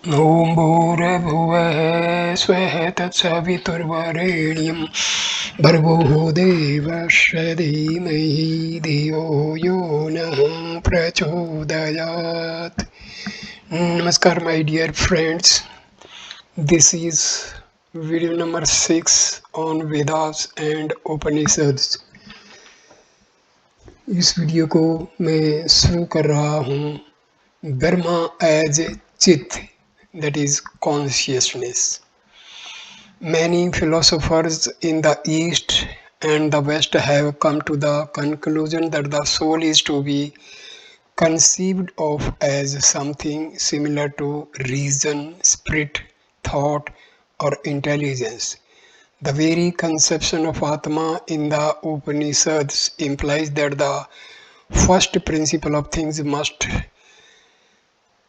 ॐ भूर्भुवः स्वः तत्सवितुर्वरेण्यं भर्गो देवस्य धीमहि धियो यो नः प्रचोदयात्. Namaskar, my dear friends. This is video number 6 on Vedas and Upanishads. इस वीडियो को मैं शुरू कर रहा हूँ ब्रह्मा एज चित्त, that is consciousness. Many philosophers in the East and the West have come to the conclusion that the soul is to be conceived of as something similar to reason, spirit, thought, or intelligence. The very conception of Atma in the Upanishads implies that the first principle of things must,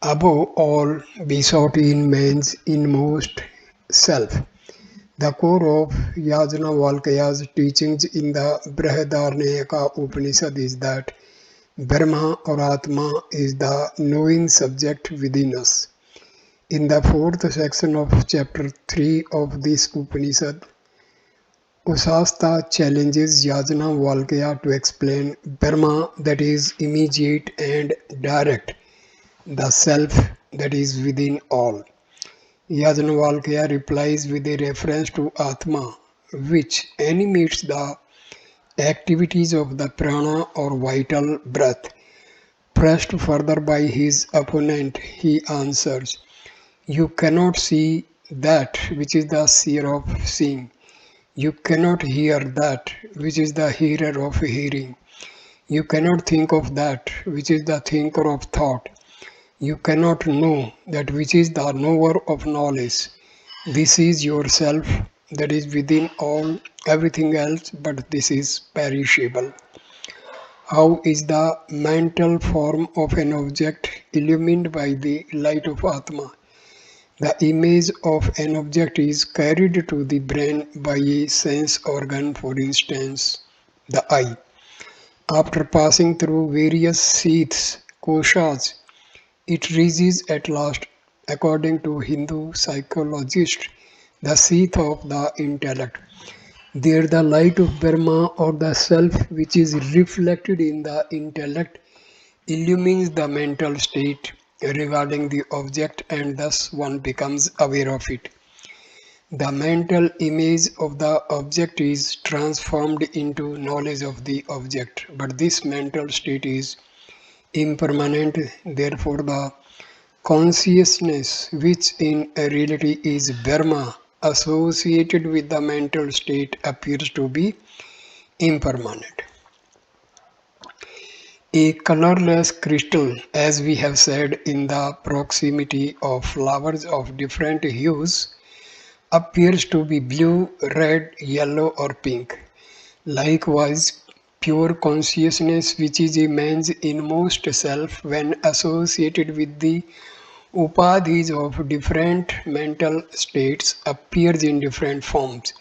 above all, be sought in man's inmost self. The core of Yajnavalkya's teachings in the Brihadaranyaka Upanishad is that Brahma or Atma is the knowing subject within us. In the fourth section of chapter 3 of this Upanishad, Usasta challenges Yajnavalkya to explain Brahma, that is immediate and direct, the self that is within all. Yajnavalkya replies with a reference to Atma, which animates the activities of the prana or vital breath. Pressed further by his opponent, he answers, "You cannot see that which is the seer of seeing. You cannot hear that which is the hearer of hearing. You cannot think of that which is the thinker of thought. You cannot know that which is the knower of knowledge. This is yourself that is within all, everything else, but this is perishable." How is the mental form of an object illumined by the light of Atma? The image of an object is carried to the brain by a sense organ, for instance, the eye. After passing through various seeths, koshas, it reaches at last, according to Hindu psychologists, the seat of the intellect. There the light of Brahma or the self which is reflected in the intellect illumines the mental state regarding the object, and thus one becomes aware of it. The mental image of the object is transformed into knowledge of the object, but this mental state is impermanent. Therefore, the consciousness, which in reality is Brahma, associated with the mental state, appears to be impermanent. A colorless crystal, as we have said, in the proximity of flowers of different hues, appears to be blue, red, yellow, or pink. Likewise, pure consciousness, which is a man's inmost self, when associated with the upadhis of different mental states, appears in different forms.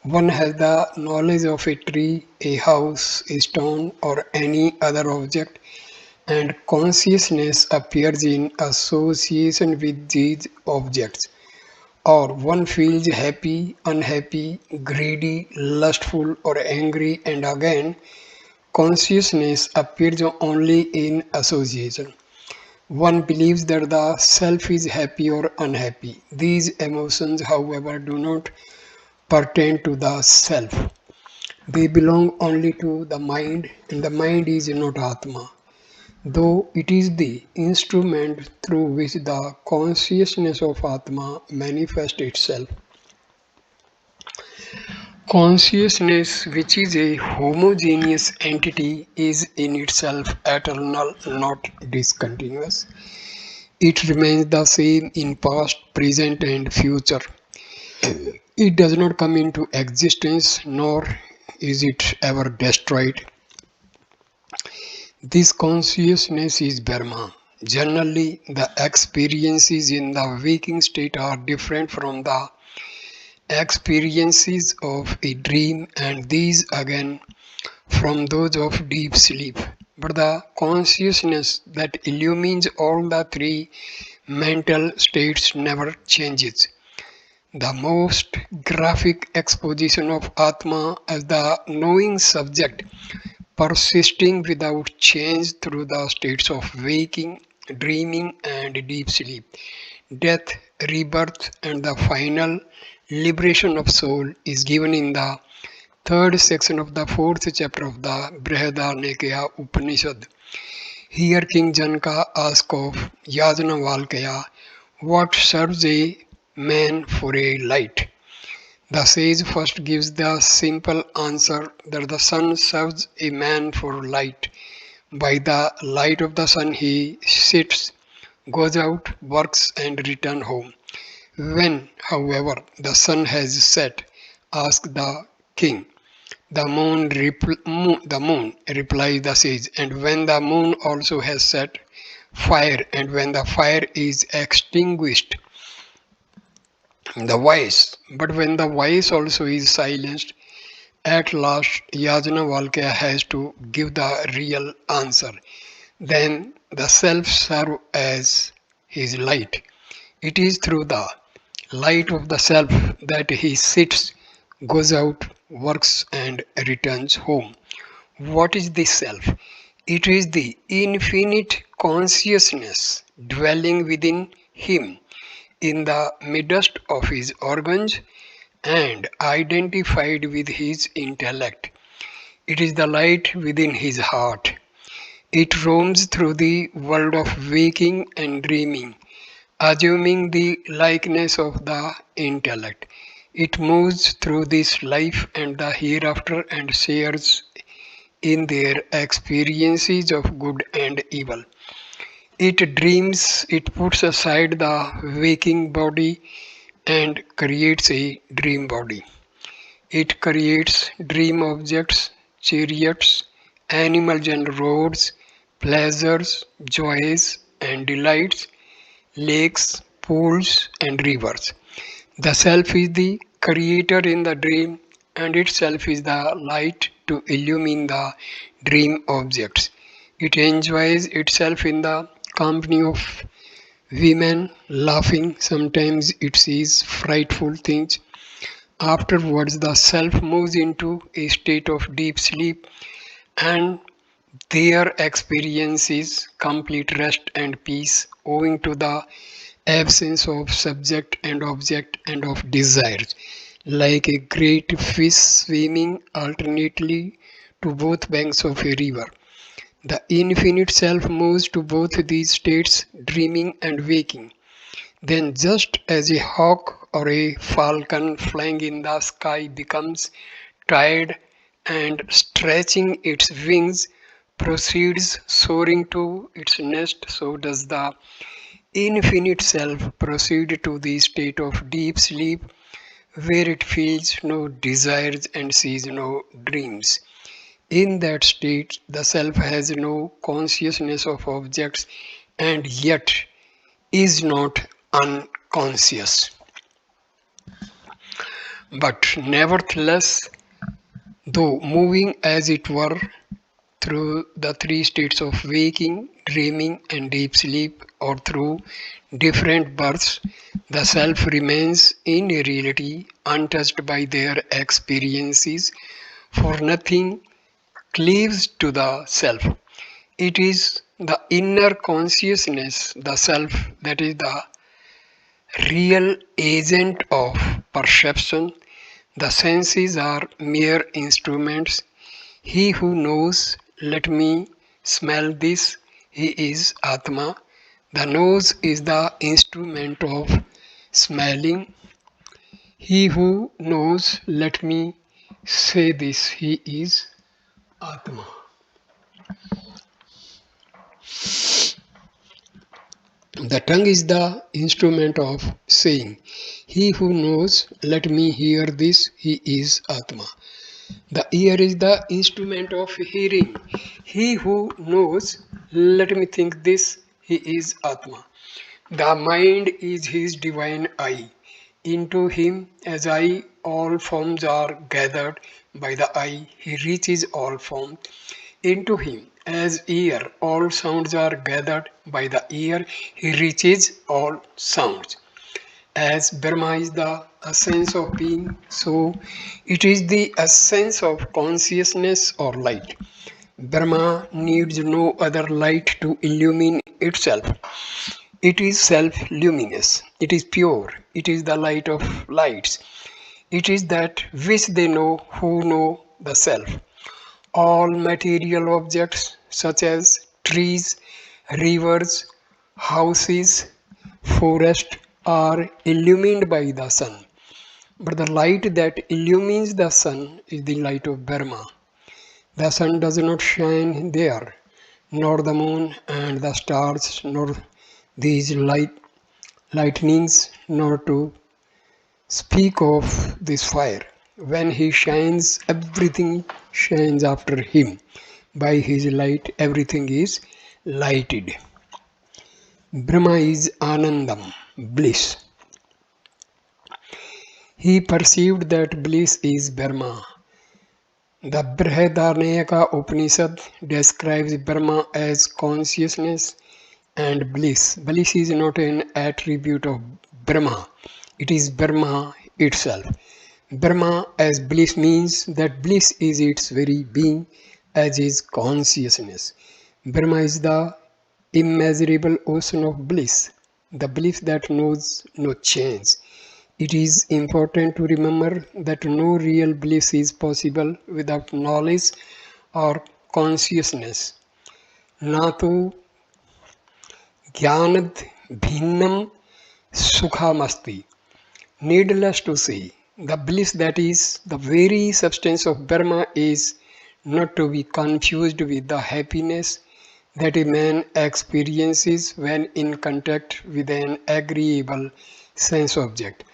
One has the knowledge of a tree, a house, a stone, or any other object, and consciousness appears in association with these objects. Or one feels happy, unhappy, greedy, lustful, or angry, and again, consciousness appears only in association. One believes that the self is happy or unhappy. These emotions, however, do not pertain to the self. They belong only to the mind, and the mind is not Atma, though it is the instrument through which the consciousness of Atma manifests itself. Consciousness, which is a homogeneous entity, is in itself eternal, not discontinuous. It remains the same in past, present, and future. It does not come into existence, nor is it ever destroyed. This consciousness is Brahma. Generally, the experiences in the waking state are different from the experiences of a dream, and these again from those of deep sleep. But the consciousness that illumines all the three mental states never changes. The most graphic exposition of Atma as the knowing subject, persisting without change through the states of waking, dreaming, and deep sleep, death, rebirth, and the final liberation of soul is given in the third section of the fourth chapter of the Brihadaranyaka Upanishad. Here King Janaka asks of Yajnavalkya, what serves a man for a light? The sage first gives the simple answer that the sun serves a man for light. By the light of the sun he sits, goes out, works and returns home. When, however, the sun has set, ask the king. The moon, replies the sage, and when the moon also has set, fire, and when the fire is extinguished, the voice. But when the voice also is silenced, at last Yajnavalkya has to give the real answer. Then the self serves as his light. It is through the light of the self that he sits, goes out, works, and returns home. What is the self? It is the infinite consciousness dwelling within him in the midst of his organs and identified with his intellect. It is the light within his heart. It roams through the world of waking and dreaming, assuming the likeness of the intellect. It moves through this life and the hereafter and shares in their experiences of good and evil. It dreams, it puts aside the waking body and creates a dream body. It creates dream objects, chariots, animals and roads, pleasures, joys and delights, lakes, pools, and rivers. The self is the creator in the dream, and itself is the light to illumine the dream objects. It enjoys itself in the company of women, laughing. Sometimes it sees frightful things. Afterwards, the self moves into a state of deep sleep, and there experiences complete rest and peace owing to the absence of subject and object and of desires, like a great fish swimming alternately to both banks of a river. The infinite self moves to both these states, dreaming and waking. Then, just as a hawk or a falcon flying in the sky becomes tired and stretching its wings proceeds soaring to its nest, so does the infinite self proceed to the state of deep sleep where it feels no desires and sees no dreams. In that state, the self has no consciousness of objects and yet is not unconscious. But nevertheless, though moving as it were through the three states of waking, dreaming, and deep sleep, or through different births, the self remains in reality untouched by their experiences, for nothing cleaves to the self. It is the inner consciousness, the self, that is the real agent of perception. The senses are mere instruments. He who knows, let me smell this, he is Atma. The nose is the instrument of smelling. He who knows, let me say this, he is Atma. The tongue is the instrument of saying. He who knows, let me hear this, he is Atma. The ear is the instrument of hearing. He who knows, let me think this, he is Atma. The mind is his divine eye. Into him, as eye, all forms are gathered by the eye. He reaches all forms. Into him, As ear, all sounds are gathered by the ear, he reaches all sounds. As Brahma is the essence of being, so it is the essence of consciousness or light. Brahma needs no other light to illumine itself. It is self luminous, it is pure, it is the light of lights. It is that which they know who know the self. All material objects such as trees, rivers, houses, forest are illumined by the sun. But the light that illumines the sun is the light of Brahma. The sun does not shine there, nor the moon and the stars, nor these lightnings, nor to speak of this fire. When he shines, everything shines after him. By his light, everything is lighted. Brahma is Anandam, bliss. He perceived that bliss is Brahma. The Brihadaranyaka Upanishad describes Brahma as consciousness and bliss. Bliss is not an attribute of Brahma, it is Brahma itself. Brahma as bliss means that bliss is its very being, as is consciousness. Brahma is the immeasurable ocean of bliss, the bliss that knows no change. It is important to remember that no real bliss is possible without knowledge or consciousness. Na to jnanad bhinnam sukhamasti. Needless to say, the bliss that is the very substance of Brahma is not to be confused with the happiness that a man experiences when in contact with an agreeable sense object.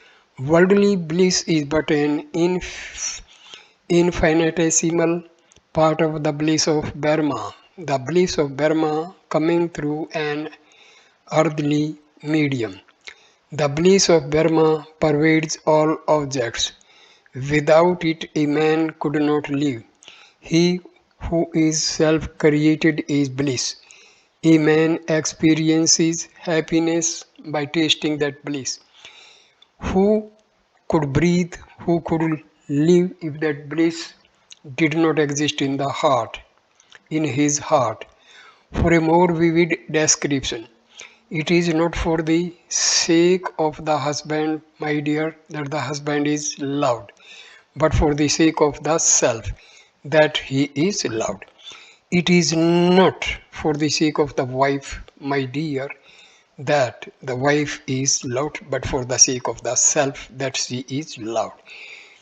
Worldly bliss is but an infinitesimal part of the bliss of Brahma. The bliss of Brahma coming through an earthly medium. The bliss of Brahma pervades all objects. Without it, a man could not live. He who is self-created is bliss. A man experiences happiness by tasting that bliss. Who could breathe, who could live if that bliss did not exist in the heart, in his heart? For a more vivid description, it is not for the sake of the husband, my dear, that the husband is loved, but for the sake of the self that he is loved. It is not for the sake of the wife, my dear, that the wife is loved, but for the sake of the self that she is loved.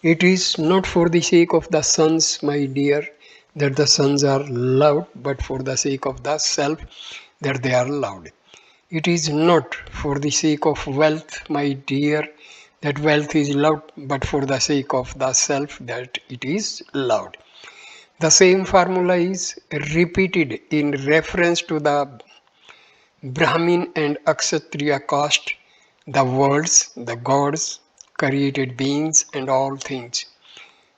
It is not for the sake of the sons, my dear, that the sons are loved, but for the sake of the self that they are loved. It is not for the sake of wealth, my dear, that wealth is loved, but for the sake of the self that it is loved. The same formula is repeated in reference to the Brahmin and Kshatriya caste, the worlds, the gods, created beings, and all things.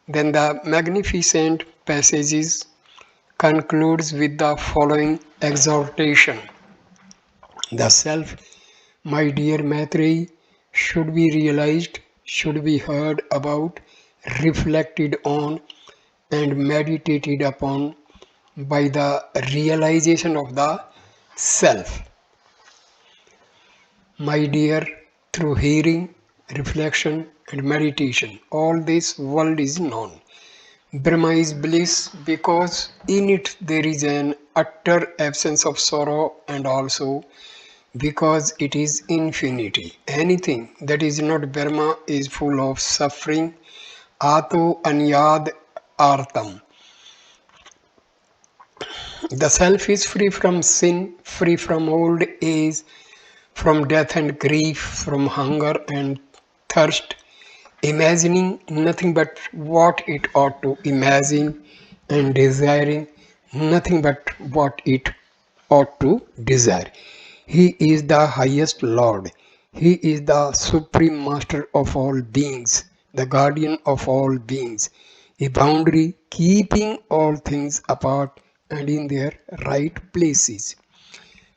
Then the magnificent passages concludes with the following exhortation. The self, my dear Maitreyi, should be realized, should be heard about, reflected on, and meditated upon by the realization of the self. My dear, through hearing, reflection, and meditation, all this world is known. Brahma is bliss because in it there is an utter absence of sorrow, and also because it is infinity. Anything that is not Brahma is full of suffering. Ato anyad artam. The self is free from sin, free from old age, from death and grief, from hunger and thirst, imagining nothing but what it ought to imagine, and desiring nothing but what it ought to desire. He is the highest Lord. He is the supreme master of all beings, the guardian of all beings, a boundary keeping all things apart, and in their right places.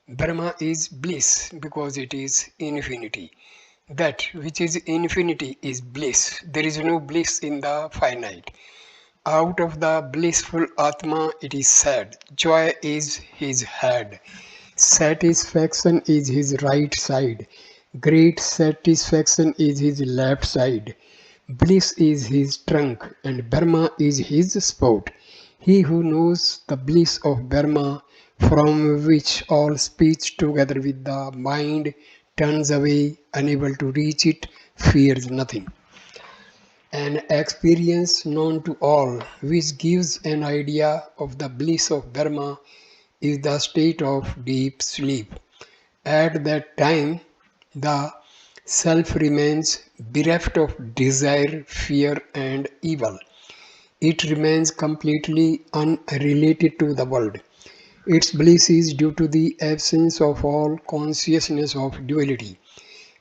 Brahma is bliss because it is infinity. That which is infinity is bliss. There is no bliss in the finite. Out of the blissful Atma it is said, joy is his head, satisfaction is his right side, great satisfaction is his left side, bliss is his trunk, and Brahma is his spout. He who knows the bliss of Brahma, from which all speech together with the mind turns away, unable to reach it, fears nothing. An experience known to all, which gives an idea of the bliss of Brahma, is the state of deep sleep. At that time, the self remains bereft of desire, fear, and evil. It remains completely unrelated to the world. Its bliss is due to the absence of all consciousness of duality.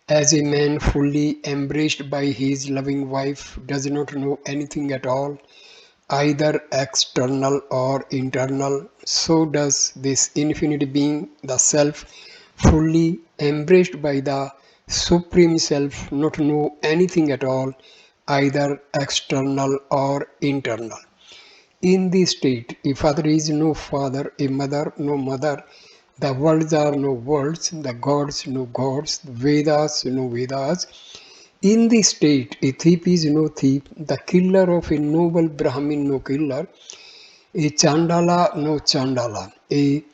As a man fully embraced by his loving wife does not know anything at all, either external or internal, so does this infinite being, the Self, fully embraced by the Supreme Self, not know anything at all, either external or internal. In this state, if there is no father, a mother, no mother, the worlds are no worlds, the gods no gods, the Vedas no Vedas. In this state, a thief is no thief, the killer of a noble Brahmin no killer, a Chandala no Chandala, a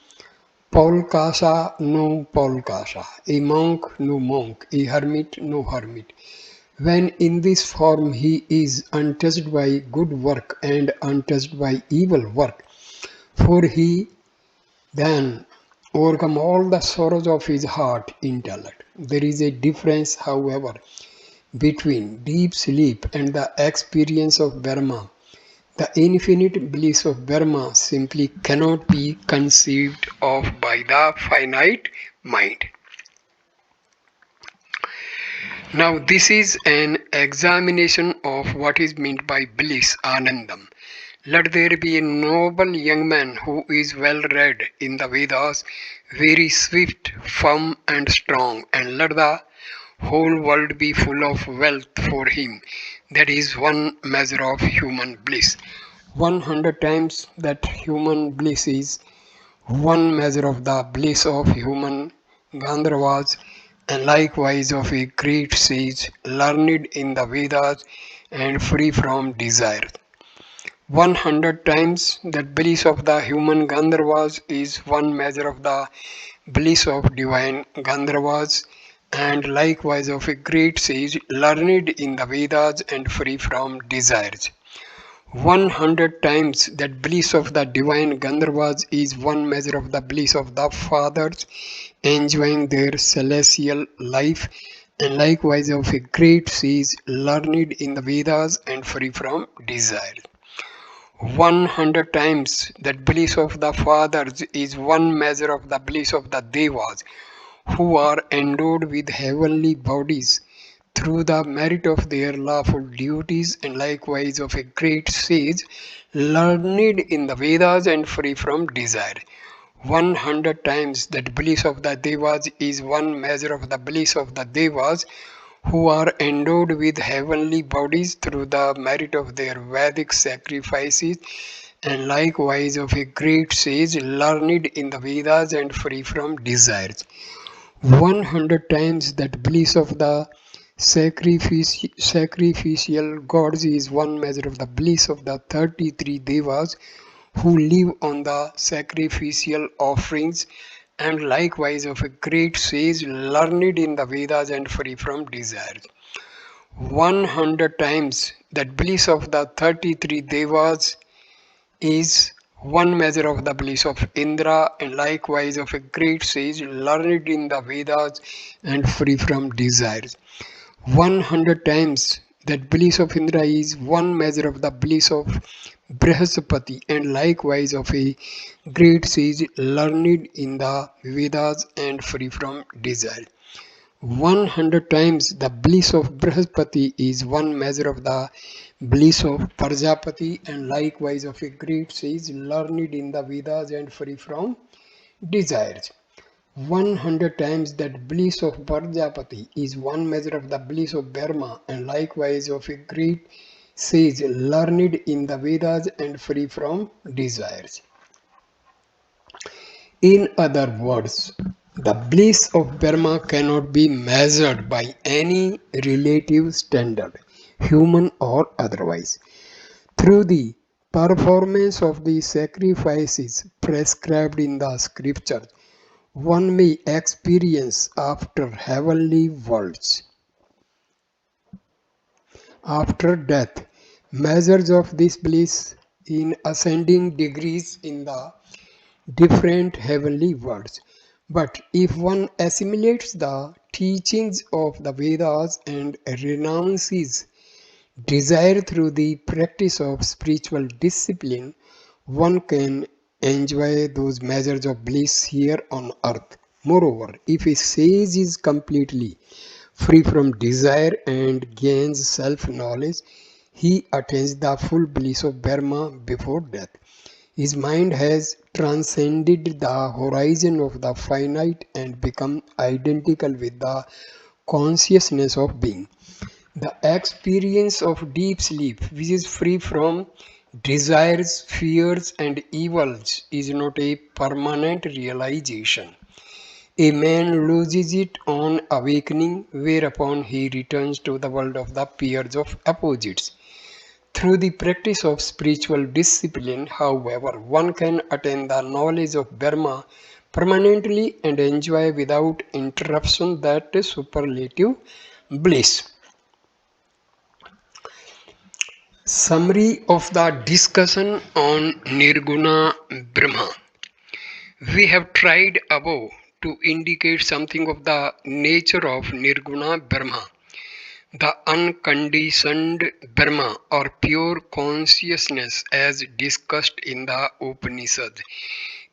Paulkasha no Paulkasha, a monk no monk, a hermit no hermit. When in this form he is untouched by good work and untouched by evil work, for he then overcome all the sorrows of his heart intellect. There is a difference, however, between deep sleep and the experience of Brahma. The infinite bliss of Brahma simply cannot be conceived of by the finite mind. Now, this is an examination of what is meant by bliss, Anandam. Let there be a noble young man who is well read in the Vedas, very swift, firm, and strong, and let the whole world be full of wealth for him. That is one measure of human bliss. 100 times that human bliss is one measure of the bliss of human Gandharvas, and likewise of a great sage learned in the Vedas and free from desire. 100 times that bliss of the human Gandharvas is one measure of the bliss of divine Gandharvas, and likewise of a great sage learned in the Vedas and free from desires. 100 times that bliss of the divine Gandharvas is one measure of the bliss of the fathers enjoying their celestial life, and likewise of a great sage learned in the Vedas and free from desire. 100 times that bliss of the fathers is one measure of the bliss of the Devas, who are endowed with heavenly bodies through the merit of their lawful duties, and likewise of a great sage learned in the Vedas and free from desire. 100 times that bliss of the Devas is one measure of the bliss of the Devas, who are endowed with heavenly bodies through the merit of their Vedic sacrifices, and likewise of a great sage learned in the Vedas and free from desires. 100 times that bliss of the sacrificial gods is one measure of the bliss of the 33 devas who live on the sacrificial offerings, and likewise of a great sage learned in the Vedas and free from desires. 100 times that bliss of the 33 devas is one measure of the bliss of Indra, and likewise of a great sage learned in the Vedas and free from desires. 100 times that bliss of Indra is one measure of the bliss of Brihaspati, and likewise of a great sage learned in the Vedas and free from desire. 100 times the bliss of Brihaspati is one measure of the bliss of Prajapati, and likewise of a great sage learned in the Vedas and free from desires. 100 times that bliss of Prajapati is one measure of the bliss of Brahma, and likewise of a great sage learned in the Vedas and free from desires. In other words, the bliss of Brahma cannot be measured by any relative standard, human or otherwise. Through the performance of the sacrifices prescribed in the scriptures, one may experience after heavenly worlds. After death, measures of this bliss in ascending degrees in the different heavenly worlds. But if one assimilates the teachings of the Vedas and renounces desire through the practice of spiritual discipline, one can enjoy those measures of bliss here on earth. Moreover, if a sage is completely free from desire and gains self-knowledge, he attains the full bliss of Brahma before death. His mind has transcended the horizon of the finite and become identical with the consciousness of being. The experience of deep sleep, which is free from desires, fears, and evils, is not a permanent realization. A man loses it on awakening, whereupon he returns to the world of the pairs of opposites. Through the practice of spiritual discipline, however, one can attain the knowledge of Brahma permanently and enjoy without interruption that superlative bliss. Summary of the discussion on Nirguna Brahma. We have tried above to indicate something of the nature of Nirguna Brahma, the unconditioned Brahma or pure consciousness as discussed in the Upanishad.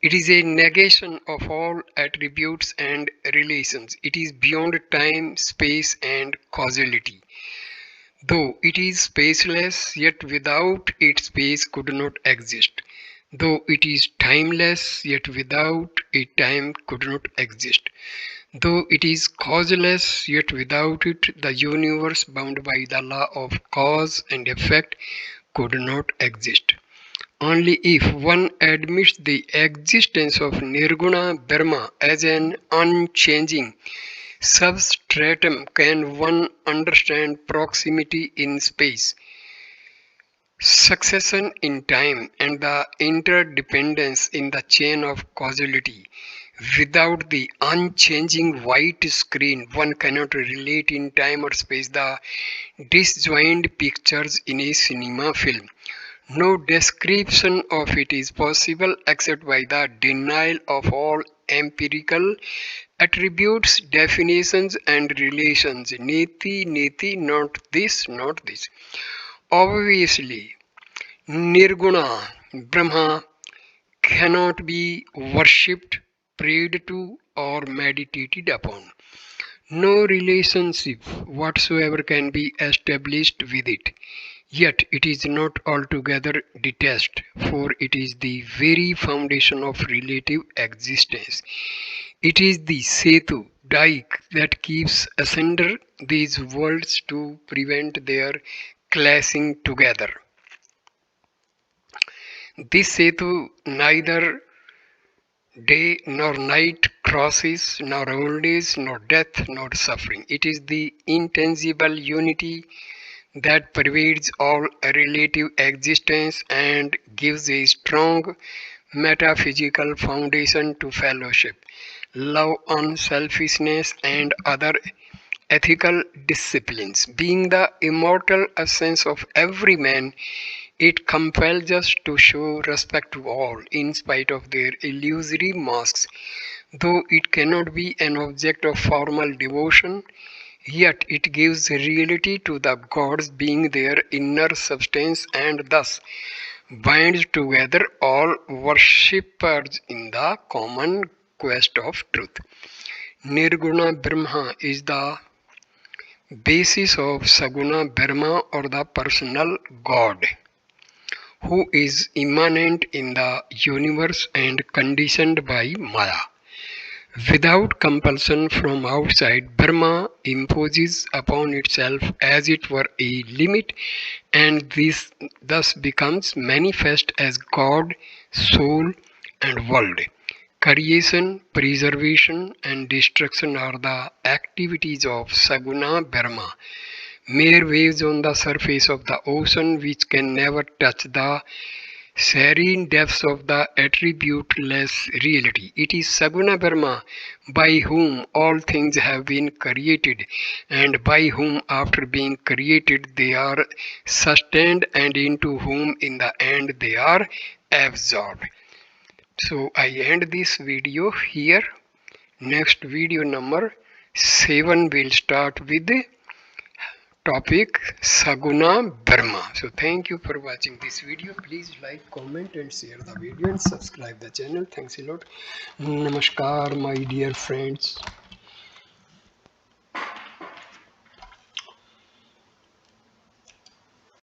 It is a negation of all attributes and relations. It is beyond time, space, and causality. Though it is spaceless, yet without it space could not exist. Though it is timeless, yet without it time could not exist. Though it is causeless, yet without it the universe bound by the law of cause and effect could not exist. Only if one admits the existence of Nirguna Brahma as an unchanging substratum can one understand proximity in space, succession in time, and the interdependence in the chain of causality. Without the unchanging white screen, one cannot relate in time or space the disjoint pictures in a cinema film. No description of it is possible except by the denial of all empirical attributes, definitions, and relations. Neti, neti, not this, not this. Obviously, Nirguna Brahma cannot be worshipped, prayed to, or meditated upon. No relationship whatsoever can be established with it. Yet it is not altogether detached, for it is the very foundation of relative existence. It is the setu, dike, that keeps asunder these worlds to prevent their clashing together. This setu neither day nor night crosses, nor old age, nor death, nor suffering. It is the intangible unity that pervades all relative existence and gives a strong metaphysical foundation to fellowship, love, unselfishness, and other ethical disciplines. Being the immortal essence of every man, it compels us to show respect to all, in spite of their illusory masks. Though it cannot be an object of formal devotion, yet it gives reality to the gods being their inner substance and thus binds together all worshippers in the common quest of truth. Nirguna Brahma is the basis of Saguna Brahma or the personal God, who is immanent in the universe and conditioned by Maya. Without compulsion from outside, Brahma imposes upon itself as it were a limit, and this thus becomes manifest as God, soul, and world. Creation, preservation, and destruction are the activities of Saguna Brahma, mere waves on the surface of the ocean which can never touch the serene depths of the attributeless reality. It is Saguna Brahma by whom all things have been created, and by whom, after being created, they are sustained, and into whom, in the end, they are absorbed. So I end this video here. Next video number 7 will start with the topic Saguna Brahma. So thank you for watching this video. Please like, comment and share the video and subscribe the channel. Thanks a lot. Namaskar my dear friends.